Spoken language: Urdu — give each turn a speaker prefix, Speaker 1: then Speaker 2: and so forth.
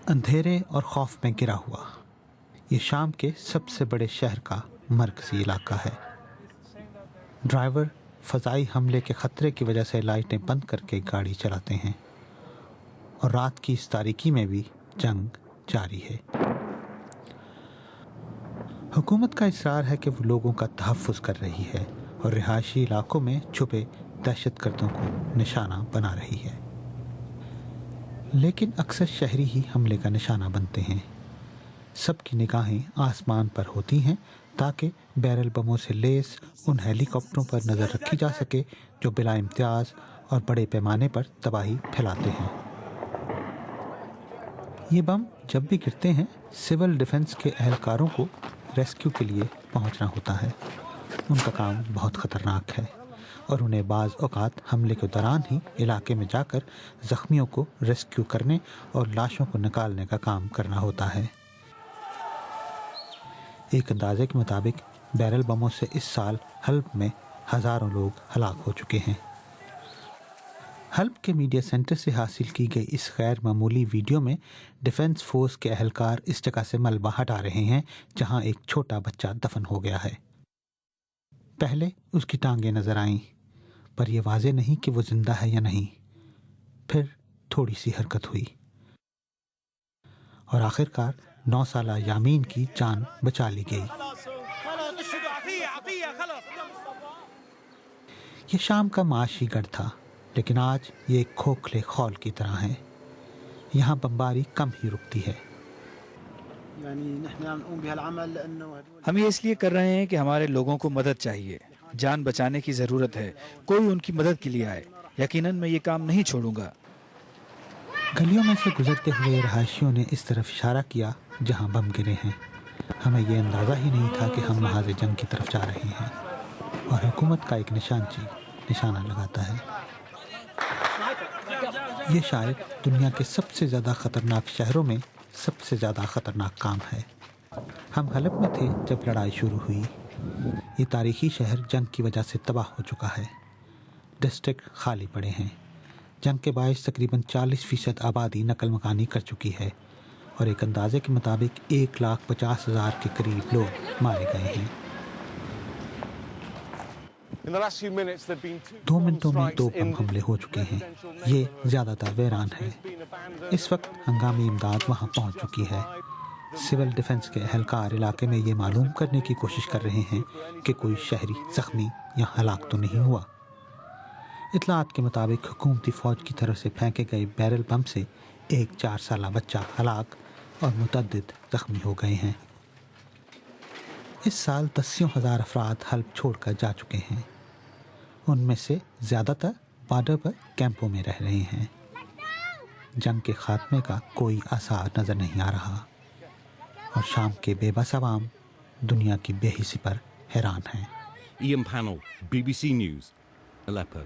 Speaker 1: اندھیرے اور خوف میں گرا ہوا یہ شام کے سب سے بڑے شہر کا مرکزی علاقہ ہے۔ ڈرائیور فضائی حملے کے خطرے کی وجہ سے لائٹیں بند کر کے گاڑی چلاتے ہیں، اور رات کی اس تاریکی میں بھی جنگ جاری ہے۔ حکومت کا اصرار ہے کہ وہ لوگوں کا تحفظ کر رہی ہے اور رہائشی علاقوں میں چھپے دہشت گردوں کو نشانہ بنا رہی ہے، لیکن اکثر شہری ہی حملے کا نشانہ بنتے ہیں۔ سب کی نگاہیں آسمان پر ہوتی ہیں تاکہ بیرل بموں سے لیس ان ہیلی کاپٹروں پر نظر رکھی جا سکے جو بلا امتیاز اور بڑے پیمانے پر تباہی پھیلاتے ہیں۔ یہ بم جب بھی گرتے ہیں سول ڈیفنس کے اہلکاروں کو ریسکیو کے لیے پہنچنا ہوتا ہے۔ ان کا کام بہت خطرناک ہے اور انہیں بعض اوقات حملے کے دوران ہی علاقے میں جا کر زخمیوں کو ریسکیو کرنے اور لاشوں کو نکالنے کا کام کرنا ہوتا ہے۔ ایک اندازے کے مطابق بیرل بموں سے اس سال حلب میں ہزاروں لوگ ہلاک ہو چکے ہیں۔ حلب کے میڈیا سینٹر سے حاصل کی گئی اس غیر معمولی ویڈیو میں ڈیفنس فورس کے اہلکار اس جگہ سے ملبہ ہٹا رہے ہیں جہاں ایک چھوٹا بچہ دفن ہو گیا ہے۔ پہلے اس کی ٹانگیں نظر آئیں، پر یہ واضح نہیں کہ وہ زندہ ہے یا نہیں۔ پھر تھوڑی سی حرکت ہوئی اور آخرکار 9 سالہ یامین کی جان بچا لی گئی۔ یہ شام کا معاشی گڑھ تھا، لیکن آج یہ ایک کھوکھلے خول کی طرح ہے۔ یہاں بمباری کم ہی رکتی ہے۔
Speaker 2: ہم یہ اس لیے کر رہے ہیں کہ ہمارے لوگوں کو مدد چاہیے، جان بچانے کی ضرورت ہے، کوئی ان کی مدد کے لیے آئے۔ یقیناً میں یہ کام نہیں چھوڑوں گا۔
Speaker 1: گلیوں میں سے گزرتے ہوئے رہائشیوں نے اس طرف اشارہ کیا جہاں بم گرے ہیں۔ ہمیں یہ اندازہ ہی نہیں تھا کہ ہم محاذ جنگ کی طرف جا رہے ہیں، اور حکومت کا ایک نشانہ لگاتا ہے۔ یہ شاید دنیا کے سب سے زیادہ خطرناک شہروں میں سب سے زیادہ خطرناک کام ہے۔ ہم حلب میں تھے جب لڑائی شروع ہوئی۔ یہ تاریخی شہر جنگ کی وجہ سے تباہ ہو چکا ہے۔ ڈسٹرکٹ خالی پڑے ہیں۔ جنگ کے باعث تقریباً 40% آبادی نقل مکانی کر چکی ہے، اور ایک اندازے کے مطابق 1,50,000 کے قریب لوگ مارے گئے ہیں۔ 2 منٹوں میں 2 بم حملے ہو چکے ہیں۔ یہ زیادہ تر ویران ہے۔ اس وقت ہنگامی امداد وہاں پہنچ چکی ہے۔ سول ڈیفنس کے اہلکار علاقے میں یہ معلوم کرنے کی کوشش کر رہے ہیں کہ کوئی شہری زخمی یا ہلاک تو نہیں ہوا۔ اطلاعات کے مطابق حکومتی فوج کی طرف سے پھینکے گئے بیرل بم سے ایک 4 سالہ بچہ ہلاک اور متعدد زخمی ہو گئے ہیں۔ اس سال 10,000 افراد حلب چھوڑ کر جا چکے ہیں۔ ان میں سے زیادہ تر بارڈر پر کیمپوں میں رہ رہے ہیں۔ جنگ کے خاتمے کا کوئی آثار نظر نہیں آ رہا، اور شام کے بے بس عوام دنیا کی بے حسی پر حیران ہیں۔
Speaker 3: Ian Pannell, BBC News, Aleppo.